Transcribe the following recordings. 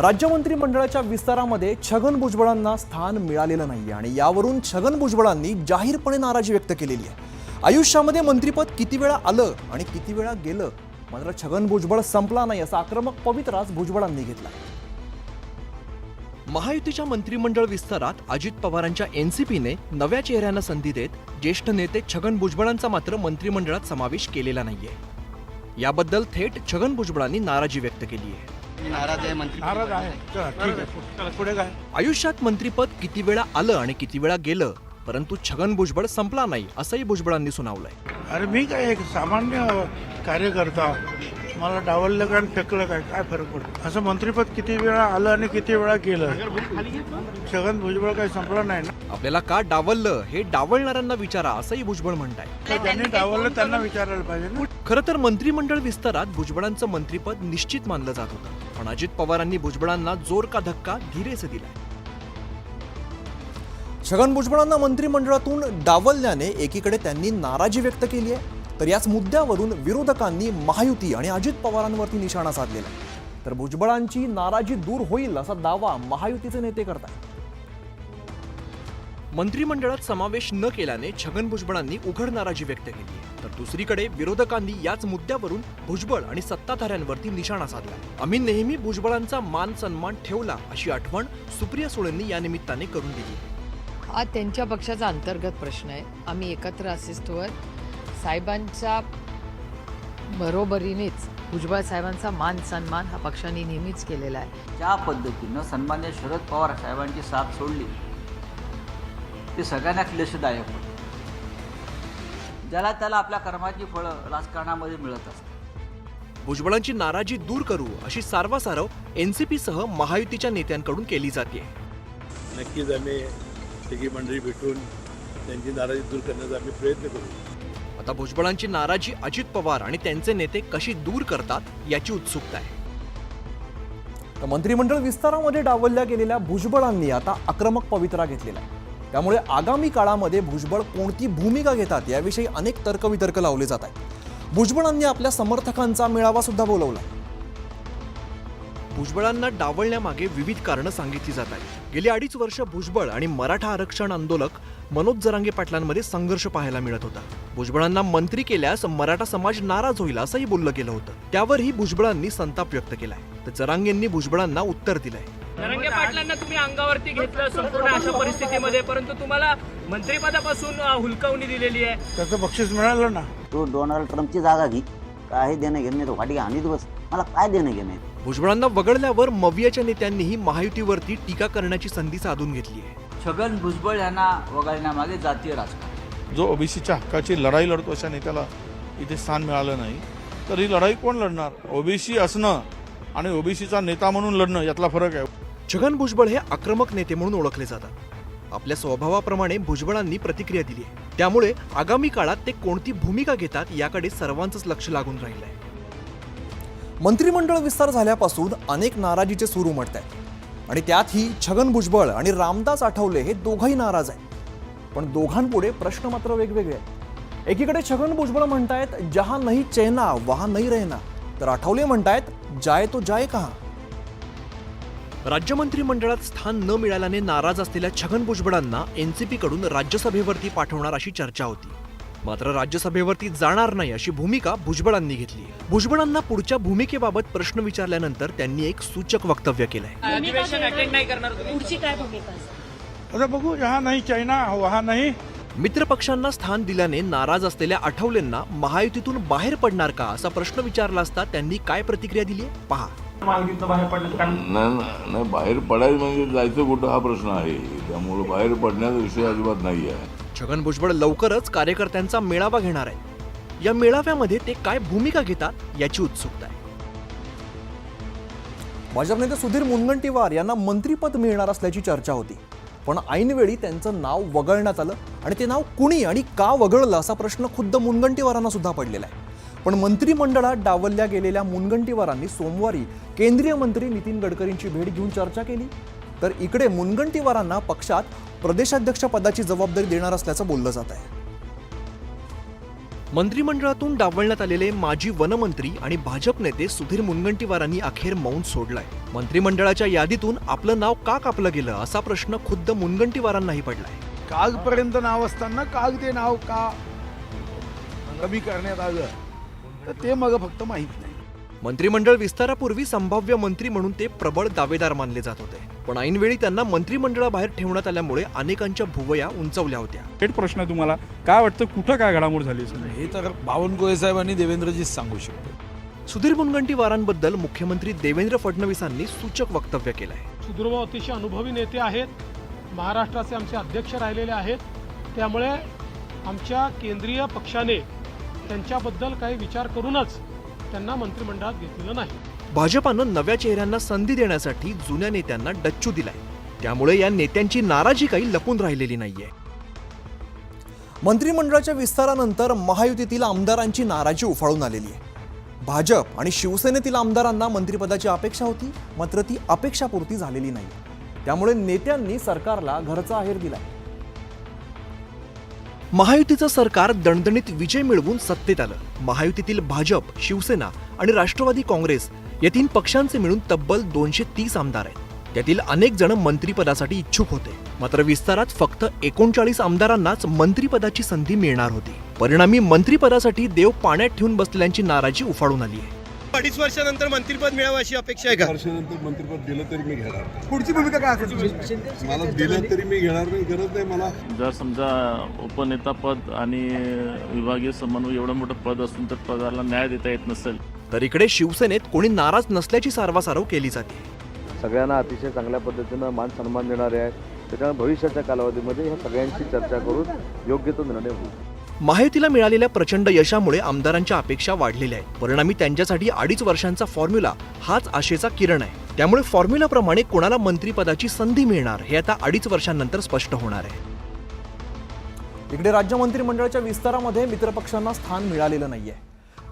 राज्य मंत्रिमंडळाच्या विस्तारामध्ये छगन भुजबळांना स्थान मिळालेलं नाहीये आणि यावरून छगन भुजबळांनी जाहीरपणे नाराजी व्यक्त केलेली आहे। आयुष्यामध्ये मंत्रिपद किती वेळा आलं आणि किती वेळा गेलं, मात्र छगन भुजबळ संपला नाही असा आक्रमक पवित्राच भुजबळांनी घेतला। महायुतीच्या मंत्रिमंडळ विस्तारात अजित पवारांच्या एनसीपीने नव्या चेहऱ्यांना संधी देत ज्येष्ठ नेते छगन भुजबळांचा मात्र मंत्रिमंडळात समावेश केलेला नाहीये। याबद्दल थेट छगन भुजबळांनी नाराजी व्यक्त केली आहे। नाराज आहे। ठीक आहे, पुढे काय? आयुष्यात मंत्रिपद किती वेळा आलं आणि किती वेळा गेलं, परंतु छगन भुजबळ संपला नाही असंही भुजबळांनी सुनावलंय। अरे मी काय एक सामान्य कार्यकर्ता, मला डावललं काय फेकलं काय फरक पडतो? असं मंत्रिपद किती वेळा आलं आणि किती वेळा गेलं, छगन भुजबळ काही संपला नाही ना। आपल्याला का डावललं हे डावलणाऱ्यांना विचारा असंही भुजबळ म्हणताय। ज्यांनी डावललं त्यांना विचारायला पाहिजे ना। खरं तर मंत्रिमंडळ विस्तारात भुजबळांचं मंत्रिपद निश्चित मानलं जात होतं, पण अजित पवारांनी भुजबळांना जोर का धक्का धीरेसे दिला। छगन भुजबळांना मंत्रिमंडळातून डावलल्याने एकीकडे त्यांनी नाराजी व्यक्त केली आहे, तर याच मुद्द्यावरून विरोधकांनी महायुती आणि अजित पवारांवरती निशाणा साधलेला आहे। तर भुजबळांची नाराजी दूर होईल असा दावा महायुतीचे नेते करतात। मंत्रिमंडळात समावेश न केल्याने छगन भुजबळांनी उघड नाराजी व्यक्त केली आहे, तर दुसरीकडे विरोधकांनी याच मुद्द्यावरून भुजबळ आणि सत्ताधाऱ्यांवरती निशाणा साधला। आम्ही नेहमी भुजबळांचा मान सन्मान ठेवला अशी आठवण सुप्रिया सुळेंनी या निमित्ताने करून दिली। हा त्यांच्या पक्षाचा अंतर्गत प्रश्न आहे। आम्ही एकत्र असिस्तोवर साहेबांच्या बरोबरीनेच भुजबळ साहेबांचा मान सन्मान हा पक्षाने नेहमीच केलेला आहे। ज्या पद्धतीनं सन्मान्य शरद पवार साहेबांची साथ सोडली ते सगळ्यांना क्लेशदायक होतं। ज्याला त्याला आपल्या कर्माची फळं राजकारणामध्ये मिळत असतात। भुजबळांची नाराजी दूर करू अशी सारवासारव एनसीपी सह महायुतीच्या नेत्यांकडून केली जाते। नक्कीच आम्ही तिघी मंडळी भेटून त्यांची नाराजी दूर करण्याचा आम्ही प्रयत्न करू। आता भुजबळांची नाराजी अजित पवार आणि त्यांचे नेते कशी दूर करतात याची उत्सुकता आहे। मंत्रिमंडळ विस्तारामध्ये डावलल्या गेलेल्या भुजबळांनी आता आक्रमक पवित्रा घेतलेला आहे, त्यामुळे आगामी काळामध्ये भुजबळ कोणती भूमिका घेतात याविषयी अनेक तर्कवितर्क लावले जात आहेत। भुजबळांनी आपल्या समर्थकांचा मेळावा सुद्धा बोलावला। भुजबळांना डावलण्यामागे विविध कारणं सांगितली जात आहेत। गेली 2.5 वर्ष भुजबळ आणि मराठा आरक्षण आंदोलक मनोज जरांगे पाटलांमध्ये संघर्ष पाहायला मिळत होता। भुजबळांना मंत्री केल्यास मराठा समाज नाराज होईल असंही बोललं गेलं होतं, त्यावरही भुजबळांनी संताप व्यक्त केलाय। तर जरांगेंनी भुजबळांना उत्तर दिलंय। जरांगे पाटलांना तुम्ही अंगावरती घेतलं संपूर्ण अशा परिस्थितीमध्ये, परंतु तुम्हाला मंत्रिपदापासून हुलकावणी दिलेली आहे। त्याचं बक्षीस मिळालं ना। तो डोनाल्ड ट्रम्पची जागा घे, काय देणं घेणं तो वाटी हानी दिवस मला काय देणं घेणं। भुजबळांना वगळल्यावर मवियाच्या नेत्यांनीही महायुतीवरती टीका करण्याची संधी साधून घेतली आहे। छगन भुजबळ यांना वगळण्यामागे जातीय राजकारण, जो ओबीसीच्या हक्काची लढाई लढतो अशा नेत्याला इथे स्थान मिळालं नाही, तर ही लढाई कोण लढणार? ओबीसी असणं आणि ओबीसीचा नेता म्हणून लढणं यातला फरक आहे। छगन भुजबळ हे आक्रमक नेते म्हणून ओळखले जातात। आपल्या स्वभावाप्रमाणे भुजबळांनी प्रतिक्रिया दिली आहे, त्यामुळे आगामी काळात ते कोणती भूमिका घेतात याकडे सर्वांचंच लक्ष लागून राहिलंय। मंत्रिमंडळ विस्तार झाल्यापासून अनेक नाराजीचे सूर उमटत आहेत आणि त्यातही छगन भुजबळ आणि रामदास आठवले हे दोघंही नाराज आहेत। पण दोघांपुढे प्रश्न मात्र वेगवेगळे आहेत। एकीकडे छगन भुजबळ म्हणतायत जहां नहीं चैना वहां नहीं रहना, तर आठवले म्हणतायत जाए तो जाए कहां। राज्य मंत्रिमंडळात स्थान न मिळाल्याने नाराज असलेल्या छगन भुजबळांना एनसीपी कडून राज्यसभेवरती पाठवणार अशी चर्चा होती, मात्र राज्यसभेवरती जाणार नाही अशी भूमिका भुजबळांनी घेतली। भुजबळांना पुढच्या भूमिकेबाबत प्रश्न विचारल्यानंतर त्यांनी एक सूचक वक्तव्य केलंय। अधिवेशन अटेंड नाही करणार तुम्ही, पुढची काय भूमिका? आता बघू, जहां नाही चायना वहां नाही। मित्रपक्षांना स्थान दिल्याने नाराज असलेल्या आठवलेंना महायुतीतून बाहेर पडणार का असा प्रश्न विचारला असता त्यांनी काय प्रतिक्रिया दिली आहे पहा। नाही, बाहेर पडायचं म्हणजे जायचं कुठं हा प्रश्न आहे, त्यामुळे बाहेर पडण्याचा विषय अजिबात नाही आहे। छगन भुजबळ लवकरच कार्यकर्त्यांचा मेळावा घेणार आहे। या मेळाव्यामध्ये ते काय भूमिका घेतात याची उत्सुकता आहे। भाजप नेते सुधीर मुनगंटीवार यांना मंत्रिपद मिळणार असल्याची चर्चा होती, पण ऐनवेळी त्यांचं नाव वगळण्यात आलं आणि ते नाव कुणी आणि का वगळलं असा प्रश्न खुद्द मुनगंटीवारांना सुद्धा पडलेला आहे। पण मंत्रिमंडळात डावलल्या गेलेल्या मुनगंटीवारांनी सोमवारी केंद्रीय मंत्री नितीन गडकरींची भेट घेऊन चर्चा केली, तर इकडे मुनगंटीवारांना पक्षात प्रदेशाध्यक्ष पदाची जबाबदारी देणार असल्याचं बोललं जात आहे। मंत्रिमंडळातून डावलण्यात आलेले माजी वनमंत्री आणि भाजप नेते सुधीर मुनगंटीवारांनी अखेर मौन सोडलंय. मंत्रिमंडळाच्या यादीतून आपलं नाव का कापलं गेलं असा प्रश्न खुद्द मुनगंटीवारांनाही पडलाय. कागपर्यंत नाव असताना काग ते नाव का कमी करण्यात आलं तर ते मग फक्त माहीत नाही. मंत्रिमंडळ विस्तारापूर्वी संभाव्य मंत्री म्हणून ते प्रबळ दावेदार मानले जात होते, पण ऐनवेळी त्यांना मंत्रिमंडळाबाहेर ठेवण्यात आल्यामुळे अनेकांच्या भुवया उंचावल्या होत्या. थेट प्रश्न तुम्हाला काय वाटतं, कुठं काय घडामोड झाली असेल? हे तर बावनकुळे साहेब आणि देवेंद्रजीच सांगू शकतो. सुधीर मुनगंटीवारांबद्दल मुख्यमंत्री देवेंद्र फडणवीसांनी सूचक वक्तव्य केलंय. सुधीरभाऊ अतिशय अनुभवी नेते आहेत, महाराष्ट्राचे आमचे अध्यक्ष राहिलेले आहेत, त्यामुळे आमच्या केंद्रीय पक्षाने त्यांच्याबद्दल काही विचार करूनच त्यांना मंत्रिमंडळात घेतलेलं नाही. भाजपानं नव्या चेहऱ्यांना संधी देण्यासाठी जुन्या नेत्यांना डच्चू दिलाय, त्यामुळे या नेत्यांची नाराजी काही लपून राहिलेली नाहीये. मंत्रिमंडळाच्या विस्तारानंतर महायुतीतील आमदारांची नाराजी उफाळून आलेली आहे. भाजप आणि शिवसेनेतील आमदारांना मंत्रिपदाची अपेक्षा होती, मात्र ती अपेक्षापूर्ती झालेली नाही. त्यामुळे नेत्यांनी सरकारला घरचा आहेर दिलाय. महायुतीचं सरकार दणदणीत विजय मिळवून सत्तेत आलं. महायुतीतील भाजप, शिवसेना आणि राष्ट्रवादी काँग्रेस या 3 पक्षांचे मिळून तब्बल 230 आमदार आहेत. त्यातील अनेक जण मंत्रिपदासाठी इच्छुक होते, मात्र विस्तारात फक्त 39 आमदारांनाच मंत्रिपदाची संधी मिळणार होती. परिणामी मंत्रिपदासाठी देव पाण्यात ठेवून बसलेल्यांची नाराजी उफाळून आली आहे. 2.5 वर्षानंतर मंत्रिपद मिळावं अशी अपेक्षा आहे का? वर्षानंतर मंत्रिपद दिलं तरी मी घेणार. पुढची भूमिका काय असेल? मला दिलं तरी मी घेणार नाही, गरज नाही मला. जर समजा उपनेतापद आणि विभागीय समन्वय एवढं मोठं पद असून तर पदाला न्याय देता येत नसेल, तर इकडे शिवसेनेत कोणी नाराज नसल्याची सारवासारव केली जाते. सगळ्यांना अतिशय चांगल्या पद्धतीनं मान सन्मान देणारे आहेत. त्याच्यामुळे भविष्याच्या कालावधीमध्ये ह्या सगळ्यांची चर्चा करून योग्य तो निर्णय होईल. महायुतीला मिळालेल्या प्रचंड यशामुळे आमदारांच्या अपेक्षा वाढलेल्या आहेत. परिणामी त्यांच्यासाठी 2.5 वर्षांचा फॉर्म्युला हाच आशेचा किरण आहे. त्यामुळे फॉर्म्युलाप्रमाणे कोणाला मंत्रिपदाची संधी मिळणार हे आता 2.5 वर्षांनंतर स्पष्ट होणार आहे. इकडे राज्य मंत्रिमंडळाच्या विस्तारामध्ये मित्रपक्षांना स्थान मिळालेलं नाहीये.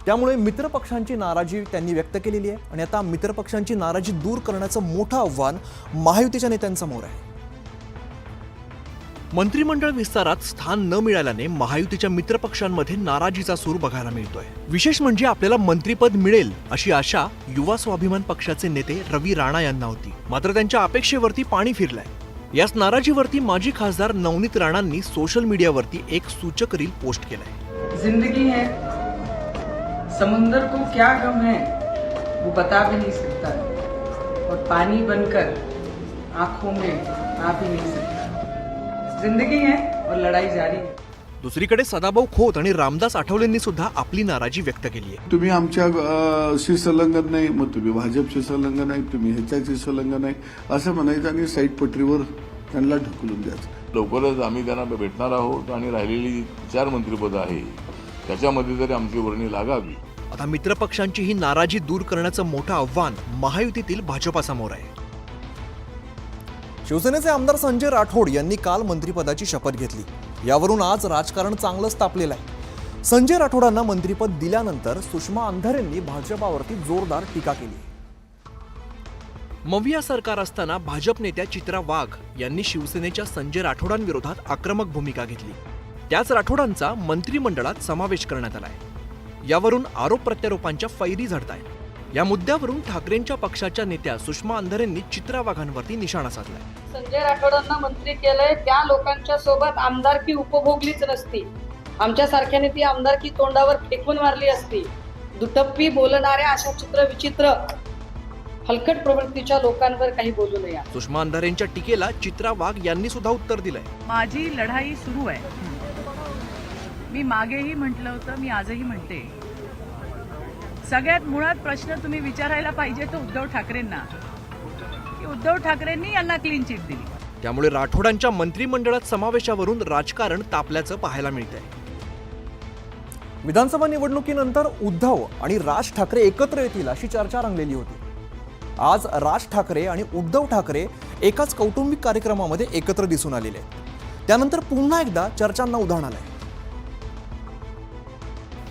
त्यामुळे मित्रपक्षांची नाराजी त्यांनी व्यक्त केलेली आहे आणि आता मित्रपक्षांची नाराजी दूर करण्याचं मोठं आव्हान महायुतीच्या नेत्यांसमोर आहे. मंत्रिमंडळ विस्तारात स्थान न मिळाल्याने महायुतीच्या मित्रपक्षांमध्ये नाराजीचा सूर बघायला मिळतोय. विशेष म्हणजे आपल्याला मंत्रिपद मिळेल अशी आशा युवा स्वाभिमान पक्षाचे नेते रवी राणा यांना होती, मात्र त्यांच्या अपेक्षेवरती पाणी फिरलंय. याच नाराजीवरती माजी खासदार नवनीत राणांनी सोशल मीडियावरती एक सूचक रील पोस्ट केलाय. जिंदगी है, समुंदर को क्या गम है वो बता भी नहीं सकता, और पानी बनकर आंखों में आ भी नहीं सकता. जिंदगी है और लढाई जारी है. दुसरीकडे सदाभाऊ खोत आणि रामदास आठवलेंनी सुद्धा आपली नाराजी व्यक्त केली आहे. तुम्ही आमच्या संलग्न नाही, मग तुम्ही भाजपशी संलग्न नाही, तुम्ही ह्याच्याशी संलग्न नाही असं म्हणायचं आणि साईड पटरीवर त्यांना ढकलून द्यायचं. लवकरच आम्ही त्यांना भेटणार आहोत आणि राहिलेली 4 मंत्रिपदं आहे त्याच्यामध्ये जरी आमची वर्णी लागावी. आता मित्रपक्षांची ही नाराजी दूर करण्याचं मोठं आव्हान महायुतीतील भाजपासमोर आहे. शिवसेनेचे आमदार संजय राठोड यांनी काल मंत्रिपदाची शपथ घेतली. यावरून आज राजकारण चांगलंच तापलेलं आहे. संजय राठोडांना मंत्रिपद दिल्यानंतर सुषमा अंधारेंनी भाजपावरती जोरदार टीका केली. मविया सरकार असताना भाजप नेत्या चित्रा वाघ यांनी शिवसेनेच्या संजय राठोडांविरोधात आक्रमक भूमिका घेतली. त्याच राठोडांचा मंत्रिमंडळात समावेश करण्यात आलाय. यावरून आरोप प्रत्यारोपांच्या फैरी झडतायत. या मुद्द्यावरून ठाकरेंच्या पक्षाच्या नेत्या सुषमा अंधारेंनी चित्रा वाघांवरती निशाणा साधलाय. संजय राठोडांना मंत्री केलंय, त्या लोकांच्या सोबत आमदारकी उपभोगलीच नसती. आमच्या सारख्याने ती आमदारकी तोंडावर फेकून मारली असती. दुटप्पी बोलणाऱ्या अशा चित्र विचित्र हलकट प्रवृत्तीच्या लोकांवर काही बोलू नये. सुषमा अंधारेंच्या टीकेला चित्रा वाघ यांनी सुद्धा उत्तर दिलंय. माझी लढाई सुरू आहे. मी मागेही म्हटलं होतं, मी आजही म्हणते, सगळ्यात मुळात प्रश्न तुम्ही विचारायला पाहिजे तो उद्धव ठाकरेंना, की उद्धव ठाकरेंनी यांना क्लीन चिट दिली. त्यामुळे राठोडांच्या मंत्रिमंडळात समावेशावरून राजकारण तापल्याचं पाहायला मिळतंय. विधानसभा निवडणुकीनंतर उद्धव आणि राज ठाकरे एकत्र येतील अशी चर्चा रंगलेली होती. आज राज ठाकरे आणि उद्धव ठाकरे एकाच कौटुंबिक कार्यक्रमामध्ये एकत्र दिसून आलेले. त्यानंतर पुन्हा एकदा चर्चांना उधाण आलंय.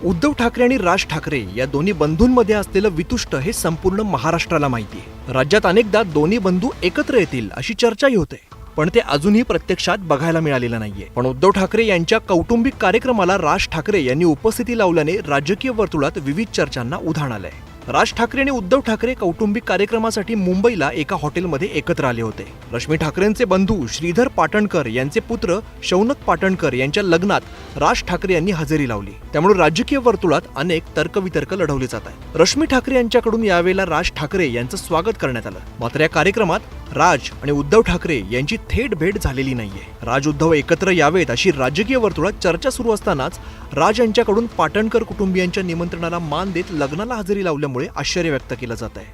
उद्धव ठाकरे आणि राज ठाकरे या दोन्ही बंधूंमध्ये असलेलं वितुष्ट हे संपूर्ण महाराष्ट्राला माहिती आहे. राज्यात अनेकदा दोन्ही बंधू एकत्र येतील अशी चर्चाही होते. पण ते अजूनही प्रत्यक्षात बघायला मिळालेलं नाहीये. पण उद्धव ठाकरे यांच्या कौटुंबिक कार्यक्रमाला राज ठाकरे यांनी उपस्थिती लावल्याने राजकीय वर्तुळात विविध चर्चांना उधाण आलंय. राज ठाकरे आणि उद्धव ठाकरे कौटुंबिक कार्यक्रमासाठी मुंबईला एका हॉटेलमध्ये एकत्र आले होते. रश्मी ठाकरेंचे बंधू श्रीधर पाटणकर यांचे पुत्र शौनक पाटणकर यांच्या लग्नात राज ठाकरे यांनी हजेरी लावली. त्यामुळे राजकीय वर्तुळात अनेक तर्कवितर्क लढवले जात आहेत. रश्मी ठाकरे यांच्याकडून यावेळेला राज ठाकरे यांचं स्वागत करण्यात आलं. मात्र या कार्यक्रमात राज आणि उद्धव ठाकरे यांची थेट भेट झालेली नाहीये. राज उद्धव एकत्र यावेत अशी राजकीय वर्तुळात चर्चा सुरू असतानाच राज यांच्याकडून पाटणकर कुटुंबियांच्या निमंत्रणाला मान देत लग्नाला हजेरी लावल्यामुळे आश्चर्य व्यक्त केलं जात आहे.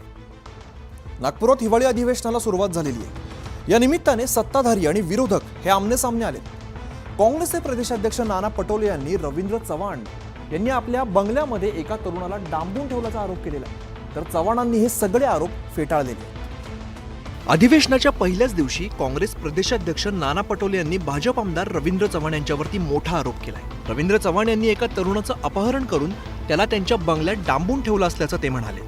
नागपुरात हिवाळी अधिवेशनाला सुरुवात झालेली आहे. या निमित्ताने सत्ताधारी आणि विरोधक हे आमनेसामने आले. काँग्रेसचे प्रदेशाध्यक्ष नाना पटोले यांनी रवींद्र चव्हाण यांनी आपल्या बंगल्यामध्ये एका तरुणाला डांबून ठेवल्याचा आरोप केलेला आहे. तर चव्हाणांनी हे सगळे आरोप फेटाळलेले. अधिवेशनाच्या पहिल्याच दिवशी काँग्रेस प्रदेशाध्यक्ष नाना पटोले यांनी भाजप आमदार रवींद्र चव्हाण यांच्यावरती मोठा आरोप केलाय. रवींद्र चव्हाण यांनी एका तरुणाचं अपहरण करून त्याला त्यांच्या बंगल्यात डांबून ठेवलं असल्याचं ते म्हणाले.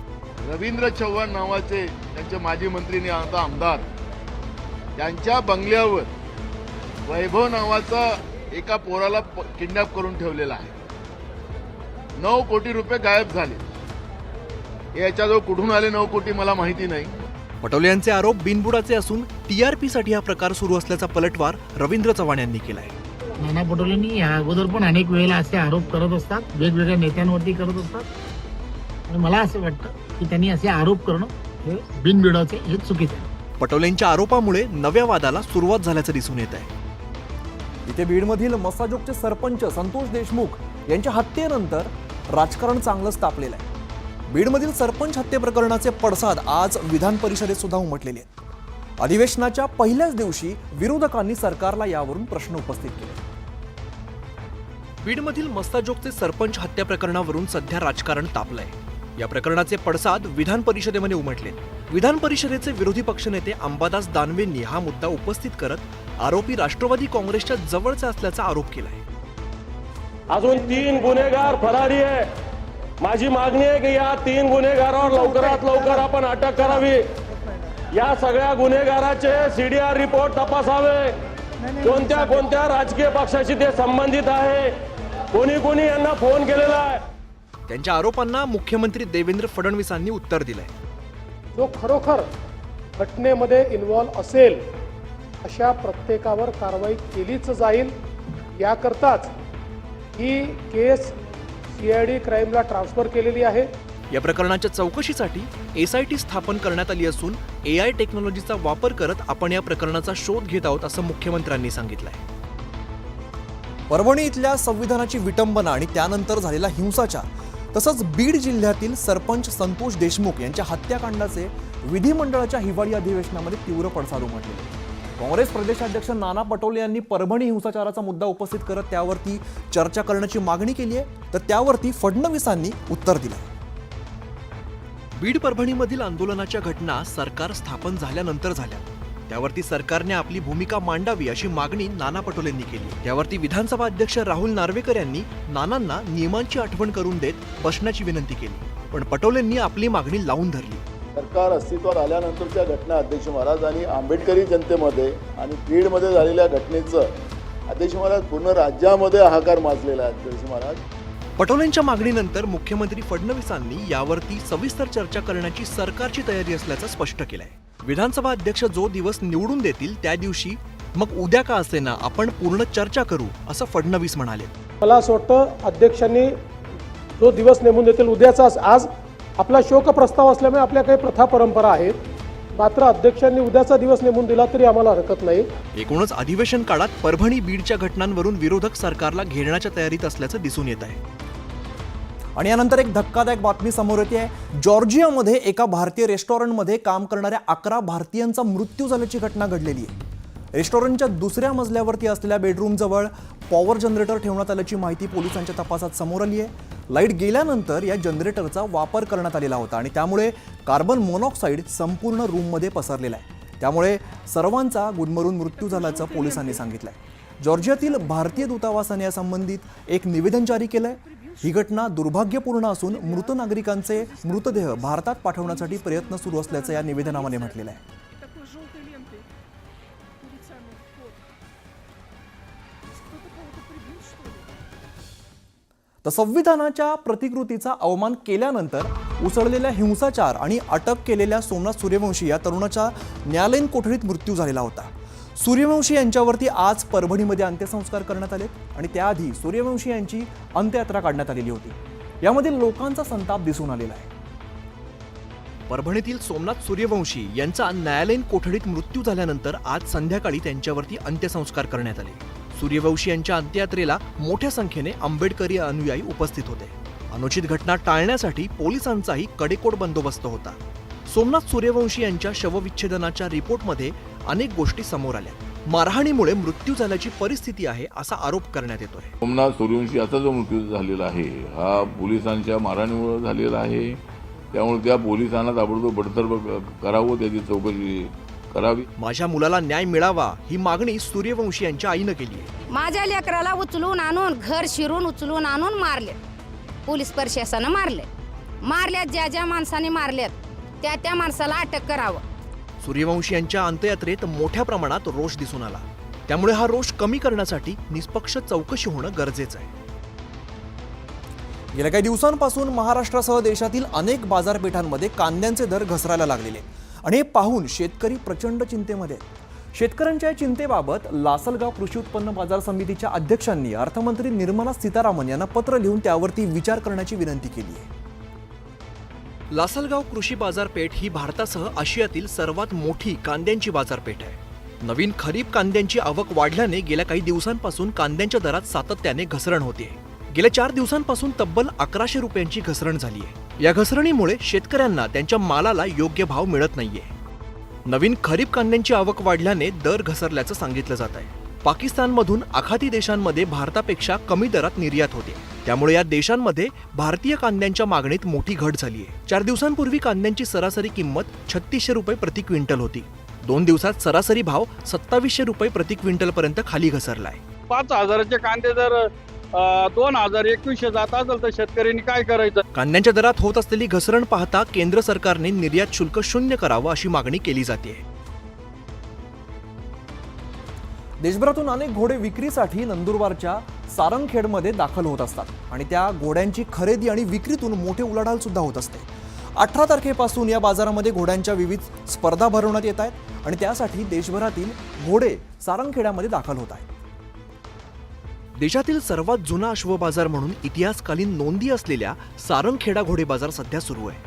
रवींद्र चव्हाण नावाचे त्यांचे माजी मंत्री आणि आता आमदार यांच्या बंगल्यावर वैभव नावाचा एका पोराला किडनॅप करून ठेवलेला आहे. 9 कोटी रुपये गायब झाले. याच्याजवळ कुठून आले 9 कोटी मला माहिती नाही. पटोले यांचे आरोप बिनबुडाचे असून टीआरपी साठी हा प्रकार सुरू असल्याचा पलटवार रवींद्र चव्हाण यांनी केलाय. नाना पटोलेंनी या अगोदर पण अनेक वेळेला असे आरोप करत असतात, वेगवेगळ्या नेत्यांवरती करत असतात. आणि मला असं वाटतं की त्यांनी असे आरोप करणं हे बिनबिडाचे हे चुकीचं आहे. पटोलेंच्या आरोपामुळे नव्या वादाला सुरुवात झाल्याचं दिसून येत आहे. इथे बीडमधील मसाजोगचे सरपंच संतोष देशमुख यांच्या हत्येनंतर राजकारण चांगलंच तापलेलं आहे. बीडमधील सरपंच हत्ये प्रकरणाचे पडसाद आज विधान परिषदेत सुद्धा उमटलेले आहेत. अधिवेशनाच्या पहिल्याच दिवशी विरोधकांनी सरकारला यावरून प्रश्न उपस्थित केले. बीडमधील मस्ताजोगचे सरपंच हत्या प्रकरणावरून सध्या राजकारण तापलंय. या प्रकरणाचे पडसाद विधान परिषदेमध्ये उमटले. विधान परिषदेचे विरोधी पक्षनेते अंबादास दानवेंनी हा मुद्दा उपस्थित करत आरोपी राष्ट्रवादी काँग्रेसच्या जवळचा असल्याचा आरोप केलाय. अजून 3 गुन्हेगार फरारी आहे. माझी मागणी आहे की या 3 गुन्हेगारांवर लवकरात लवकर आपण अटक करावी. या सगळ्या गुन्हेगाराचे सीडीआर रिपोर्ट तपासावे. कोणत्या कोणत्या राजकीय पक्षाशी ते संबंधित आहे, कोणी कोणी यांना फोन केलेला आहे. त्यांच्या आरोपांना मुख्यमंत्री देवेंद्र फडणवीसांनी उत्तर दिलंय. जो खरोखर घटनेमध्ये इन्व्हॉल्व असेल अशा प्रत्येकावर कारवाई केलीच जाईल. याकरताच ही केस CID क्राईमला ट्रान्सफर केलेली आहे. या प्रकरणाच्या चौकशीसाठी SIT स्थापन करण्यात आली असून AI टेक्नॉलॉजीचा वापर करत आपण या प्रकरणाचा शोध घेत आहोत असं मुख्यमंत्र्यांनी सांगितलंय. परभणी इथल्या संविधानाची विटंबना आणि त्यानंतर झालेला हिंसाचार तसंच बीड जिल्ह्यातील सरपंच संतोष देशमुख यांच्या हत्याकांडाचे विधिमंडळाच्या हिवाळी अधिवेशनामध्ये तीव्र पडसाद उमटले. काँग्रेस प्रदेशाध्यक्ष नाना पटोले यांनी परभणी हिंसाचाराचा मुद्दा उपस्थित करत त्यावरती चर्चा करण्याची मागणी केली आहे. तर त्यावरती फडणवीसांनी उत्तर दिलं. बीड परभणीमधील आंदोलनाच्या घटना सरकार स्थापन झाल्यानंतर झाल्या. त्यावरती सरकारने आपली भूमिका मांडावी अशी मागणी नाना पटोलेंनी केली. त्यावरती विधानसभा अध्यक्ष राहुल नार्वेकर यांनी नानांना नियमांची आठवण करून देत बसण्याची विनंती केली. पण पटोलेंनी आपली मागणी लावून धरली. सरकार अस्तित्वात आल्यानंतरच्या घटना अध्यक्ष महाराज आणि आंबेडकरी जनतेमध्ये आणि बीडमध्ये झालेल्या घटनेचं अध्यक्ष महाराज पूर्ण राज्यामध्ये हाहाकार माजलेला आहे. अध्यक्ष महाराज पटोलेंच्या मागणीनंतर मुख्यमंत्री फडणवीसांनी यावरती सविस्तर चर्चा करण्याची सरकारची तयारी असल्याचं स्पष्ट केलंय. विधानसभा अध्यक्ष जो दिवस निवडून देतील त्या दिवशी मग उद्या का असेना आपण पूर्ण चर्चा करू असं फडणवीस म्हणाले. मला असं वाटतं अध्यक्षांनी जो दिवस नेमून देतील उद्याचाच. आज आपला शोक प्रस्ताव असल्यामुळे आपल्या काही प्रथा परंपरा आहेत. मात्र अध्यक्षांनी उद्याचा दिवस नेमून दिला तरी आम्हाला हरकत नाही. एकूणच अधिवेशन काळात परभणी बीडच्या घटनांवरून विरोधक सरकारला घेरण्याच्या तयारीत असल्याचं दिसून येत आहे. आणि यानंतर एक धक्कादायक बातमी समोर येते आहे. जॉर्जियामध्ये एका भारतीय रेस्टॉरंटमध्ये काम करणाऱ्या 11 भारतीयांचा मृत्यू झाल्याची घटना घडलेली आहे. रेस्टॉरंटच्या दुसऱ्या मजल्यावरती असलेल्या बेडरूमजवळ पॉवर जनरेटर ठेवण्यात आल्याची माहिती पोलिसांच्या तपासात समोर आली आहे. लाईट गेल्यानंतर या जनरेटरचा वापर करण्यात आलेला होता आणि त्यामुळे कार्बन मोनॉक्साईड संपूर्ण रूममध्ये पसरलेला आहे. त्यामुळे सर्वांचा गुदमरून मृत्यू झाल्याचं पोलिसांनी सांगितलंय. जॉर्जियातील भारतीय दूतावासाने यासंबंधित एक निवेदन जारी केलंय. ही घटना दुर्भाग्यपूर्ण असून मृत नागरिकांचे मृतदेह भारतात पाठवण्यासाठी प्रयत्न सुरू असल्याचं या निवेदनामध्ये म्हटलेलं आहे. तर संविधानाच्या प्रतिकृतीचा अवमान केल्यानंतर उसळलेल्या हिंसाचार आणि अटक केलेल्या सोमनाथ सूर्यवंशी या तरुणाचा न्यायालयीन कोठडीत मृत्यू झालेला होता. सूर्यवंशी यांच्यावरती आज परभणीमध्ये अंत्यसंस्कार करण्यात आले आणि त्याआधी सूर्यवंशी यांची अंत्ययात्रा काढण्यात आलेली होती. यामध्ये लोकांचा संताप दिसून आलेला आहे. परभणीतील सोमनाथ सूर्यवंशी यांचा न्यायालयीन कोठडीत मृत्यू झाल्यानंतर आज संध्याकाळी त्यांच्यावरती अंत्यसंस्कार करण्यात आले. सूर्यवंशी यांच्या अंत्ययात्रेला मोठ्या संख्येने आंबेडकरी अनुयायी उपस्थित होते. अनुचित घटना टाळण्यासाठी पोलिसांचाही कडेकोट बंदोबस्त होता. सोमनाथ सूर्यवंशी यांच्या शवविच्छेदनाच्या रिपोर्टमध्ये अनेक गोष्टी समोर आल्या. मारहाणीमुळे मृत्यू झाल्याची परिस्थिती आहे असा आरोप करण्यात येतोय. सोमनाथ सूर्यवंशी याचा जो मृत्यू झालेला आहे हा पोलिसांच्या मारहाणीमुळे झालेला आहे. त्यामुळे त्या पोलिसांना ताबडतोब बडतर्फ करावं, त्याची चौकशी करावी. माझ्या मुलाला न्याय मिळावा ही मागणी सूर्यवंशी यांच्या आईनं केली आहे. माझ्या लेकराला उचलून आणून घर शिरून उचलून आणून मारले. पोलीस प्रशासनानं मारल्यात ज्या माणसाने मारल्यात त्या माणसाला अटक करावं. सूर्यवंशी यांच्या अंत्ययात्रेत मोठ्या प्रमाणात रोष दिसून आला. त्यामुळे हा रोष कमी करण्यासाठी निष्पक्ष चौकशी होणं गरजेचं आहे. गेल्या काही दिवसांपासून महाराष्ट्रासह देशातील अनेक बाजारपेठांमध्ये कांद्यांचे दर घसरायला लागलेले आणि हे पाहून शेतकरी प्रचंड चिंतेमध्ये. शेतकऱ्यांच्या चिंतेबाबत लासलगाव कृषी उत्पन्न बाजार समितीच्या अध्यक्षांनी अर्थमंत्री निर्मला सीतारामन यांना पत्र लिहून त्यावरती विचार करण्याची विनंती केली आहे. लासलगाव कृषी बाजारपेठ ही भारतासह आशियातील सर्वात मोठी कांद्यांची बाजारपेठ आहे. नवीन खरीप कांद्यांची आवक वाढल्याने गेल्या काही दिवसांपासून कांद्यांच्या दरात सातत्याने घसरण होते. गेल्या 4 दिवसांपासून तब्बल 1100 रुपयांची घसरण झाली आहे. या घसरणीमुळे शेतकऱ्यांना त्यांच्या मालाला योग्य भाव मिळत नाहीये. नवीन खरीप कांद्यांची आवक वाढल्याने दर घसरल्याचं सांगितलं जात आहे. पाकिस्तानमधून आखाती देशांमध्ये भारतापेक्षा कमी दरात निर्यात होते. त्यामुळे या देशांमध्ये भारतीय कांद्यांच्या मागणीत मोठी घट झाली आहे. 4 दिवसांपूर्वी कांद्यांची सरासरी किंमत 3600 रुपये प्रति क्विंटल होती. 2 दिवसात सरासरी भाव 2700 रुपये प्रति क्विंटल पर्यंत खाली घसरलाय. 5000चे कांदे जर 2021 जात असेल तर शेतकऱ्यांनी काय करायचं? कांद्यांच्या दरात होत असलेली घसरण पाहता केंद्र सरकारने निर्यात शुल्क शून्य करावं अशी मागणी केली जाते. देशभरातून अनेक घोडे विक्रीसाठी नंदुरबारच्या सारंगखेडमध्ये दाखल होत असतात आणि त्या घोड्यांची खरेदी आणि विक्रीतून मोठे उलाढाल सुद्धा होत असते. 18 तारखेपासून या बाजारामध्ये घोड्यांच्या विविध स्पर्धा भरवण्यात येत आहेत आणि त्यासाठी देशभरातील घोडे सारंगखेड्यामध्ये दाखल होत आहेत. देशातील सर्वात जुना अश्व बाजार म्हणून इतिहासकालीन नोंदी असलेल्या सारंगखेडा घोडे बाजार सध्या सुरू आहे.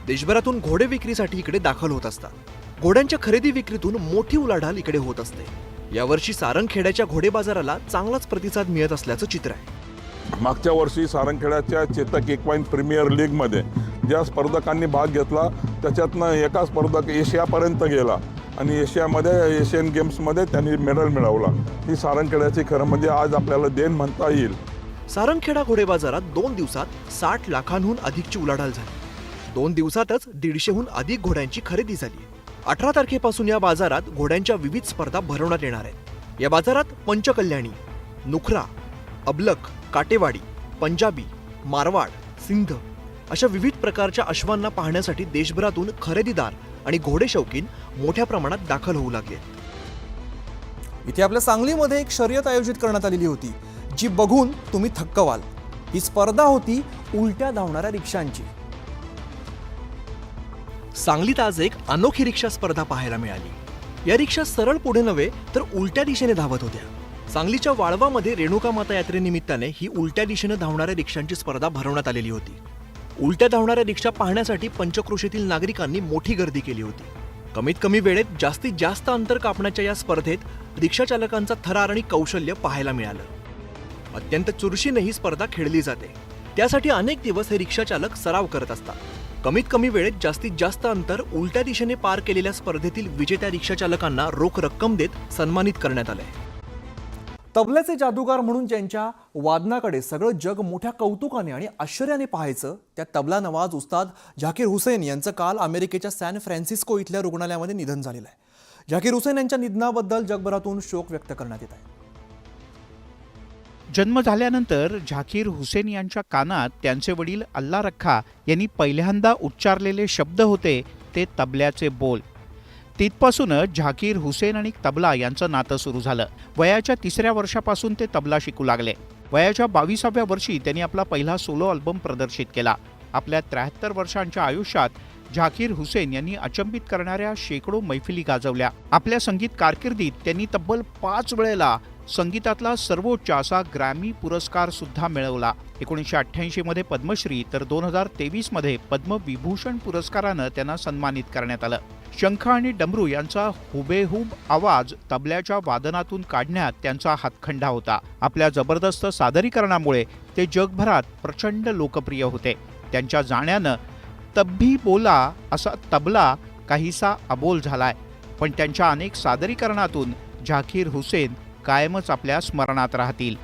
देशभरातून घोडे विक्रीसाठी इकडे दाखल होत असतात. घोड्यांच्या खरेदी विक्रीतून मोठी उलाढाल इकडे होत असते. यावर्षी सारंगखेड्याच्या घोडे बाजाराला चांगलाच प्रतिसाद मिळत असल्याचं चित्र आहे. मागच्या वर्षी सारंगखेड्याच्या चेतक इक्वाईन प्रीमियर लीगमध्ये ज्या स्पर्धकांनी भाग घेतला त्याच्यातनं एका स्पर्धक एशियापर्यंत गेला आणि एशियामध्ये एशियन गेम्समध्ये त्यांनी मेडल मिळवला. ही सारंगखेड्याची खरं म्हणजे आज आपल्याला देण म्हणता येईल. सारंगखेडा घोडे बाजारात 2 दिवसात 60 लाखांहून अधिकची उलाढाल झाली. 2 दिवसातच 150हून अधिक घोड्यांची खरेदी झाली. 18 तारखेपासून या बाजारात घोड्यांच्या विविध स्पर्धा भरवण्यात येणार आहेत. या बाजारात पंचकल्याणी, नुखरा, अबलक, काटेवाडी, पंजाबी, मारवाड, सिंध अशा विविध प्रकारच्या अश्वांना पाहण्यासाठी देशभरातून खरेदीदार आणि घोडे शौकीन मोठ्या प्रमाणात दाखल होऊ लागले. इथे आपल्या सांगलीमध्ये एक शर्यत आयोजित करण्यात आलेली होती जी बघून तुम्ही थक्क व्हाल. ही स्पर्धा होती उलट्या धावणाऱ्या रिक्षांची. सांगलीत आज एक अनोखी रिक्षा स्पर्धा पाहायला मिळाली. या रिक्षा सरळ पुढे नव्हे तर उलट्या दिशेने धावत होत्या. सांगलीच्या वाळवामध्ये रेणुका माता यात्रेनिमित्ताने ही उलट्या दिशेने धावणाऱ्या रिक्षांची स्पर्धा भरवण्यात आलेली होती. उलट्या धावणाऱ्या रिक्षा पाहण्यासाठी पंचक्रोशीतील नागरिकांनी मोठी गर्दी केली होती. कमीत कमी वेळेत जास्तीत जास्त अंतर कापण्याच्या या स्पर्धेत रिक्षा चालकांचा थरार आणि कौशल्य पाहायला मिळालं. अत्यंत चुरशीने ही स्पर्धा खेळली जाते. त्यासाठी अनेक दिवस हे रिक्षा चालक सराव करत असतात. कमीत कमी वेळेत जास्तीत जास्त अंतर उलट्या दिशेने पार केलेल्या स्पर्धेतील विजेत्या रिक्षा चालकांना रोख रक्कम देत सन्मानित करण्यात आलंय. तबल्याचे जादूगार म्हणून ज्यांच्या वादनाकडे सगळं जग मोठ्या कौतुकाने आणि आश्चर्याने पाहायचं त्या तबला नवाज उस्ताद झाकीर हुसेन यांचं काल अमेरिकेच्या सॅन फ्रान्सिस्को इथल्या रुग्णालयामध्ये निधन झालेलं आहे. झाकीर हुसेन यांच्या निधनाबद्दल जगभरातून शोक व्यक्त करण्यात येत आहे. जन्म झाल्यानंतर झाकीर हुसेन यांच्या कानात त्यांचे वडील अल्ला रख्खा यांनी पहिल्यांदा उच्चारलेले शब्द होते ते तबल्याचे बोल. तिथपासूनच झाकीर हुसेन आणि तबला यांचं नातं सुरू झालं. वयाच्या 3ऱ्या वर्षापासून ते तबला शिकू लागले. वयाच्या 22व्या वर्षी त्यांनी आपला पहिला सोलो अल्बम प्रदर्शित केला. आपल्या 73 वर्षांच्या आयुष्यात झाकीर हुसेन यांनी अचंबित करणाऱ्या शेकडो मैफिली गाजवल्या. आपल्या संगीत कारकिर्दीत त्यांनी तब्बल 5 वेळेला संगीतातला सर्वोच्च असा ग्रॅमी पुरस्कार सुद्धा मिळवला. 1988 मध्ये पद्मश्री तर 2023 मध्ये पद्मविभूषण पुरस्कारानं त्यांना सन्मानित करण्यात आलं. शंख आणि डमरू यांचा हुबेहूब आवाज तबल्याच्या वादनातून काढण्यात त्यांचा हातखंडा होता. आपल्या जबरदस्त सादरीकरणामुळे ते जगभरात प्रचंड लोकप्रिय होते. त्यांच्या जाण्यानं तब्भी बोला असा तबला काहीसा अबोल झालाय, पण त्यांच्या अनेक सादरीकरणातून झाकीर हुसेन कायमच आपल्या स्मरणात राहतील.